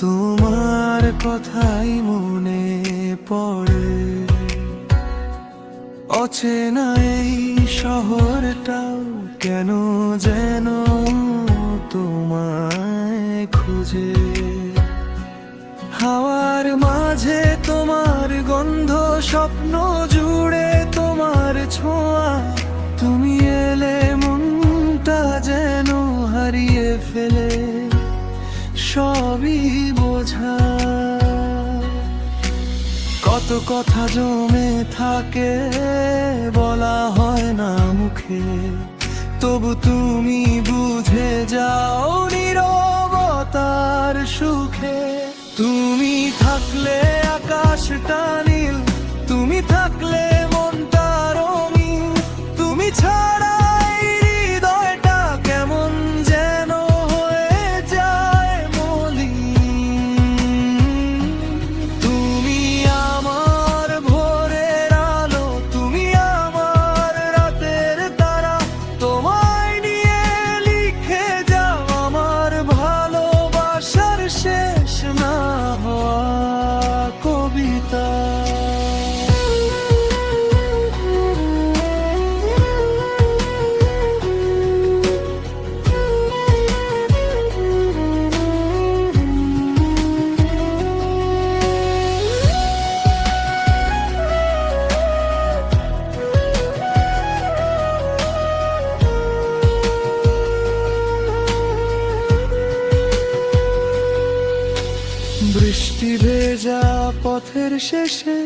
তোমার কথাই মনে পড়ে, অচেনা এই শহরটাও কেন যেন তোমায় খুঁজে। হাওয়ার মাঝে তোমার গন্ধ, স্বপ্ন জুড়ে তোমার ছোঁয়া, তুমি এলে মনটা যেন হারিয়ে ফেলে সবই বোঝা। কত কথা জমে থাকে বলা হয় না মুখে, তবু তুমি বুঝে যাও নীরবতার সুখে। তুমি থাকলে আকাশটা নীল, তুমি থাকলে মনটা রঙিন, তুমি ছাড়া এই হৃদয়টা কেমন যেন হয়ে যায় মলিন। তুমি আমার ভোরের আলো, তুমি আমার রাতের তারা, তোমায় নিয়ে লিখে যাও আমার ভালোবাসার শেষ না হওয়া কবিতা। বৃষ্টি ভেজা পথের শেষে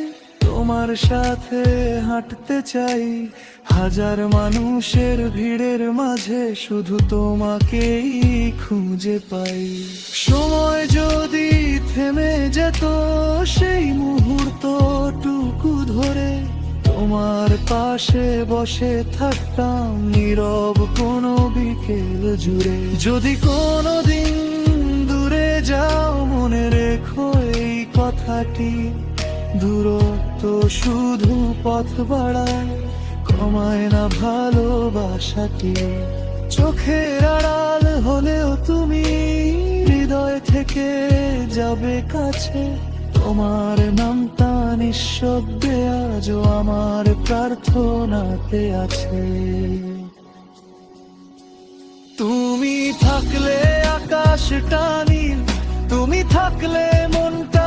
তোমার সাথে হাঁটতে চাই, হাজার মানুষের ভিড়ের মাঝে শুধু তোমাকেই খুঁজে পাই। সময় যদি থেমে যেত সেই মুহূর্তটুকু ধরে, তোমার পাশে বসে থাকতাম নীরব কোনো বিকেল জুড়ে। যদি কোনোদিন দূরে যাও মনে রেখো এই কথাটি, দূরত্ব শুধু পথ বাড়ায়, কমায় না ভালোবাসাটি। চোখের আড়াল হলেও তুমি হৃদয় থেকে যাবে কাছে, তোমার নামটা নিঃশব্দে আজও আমার প্রার্থনাতে আছে। তুমি থাকলে আকাশটা নীল, তুমি থাকলে মনটা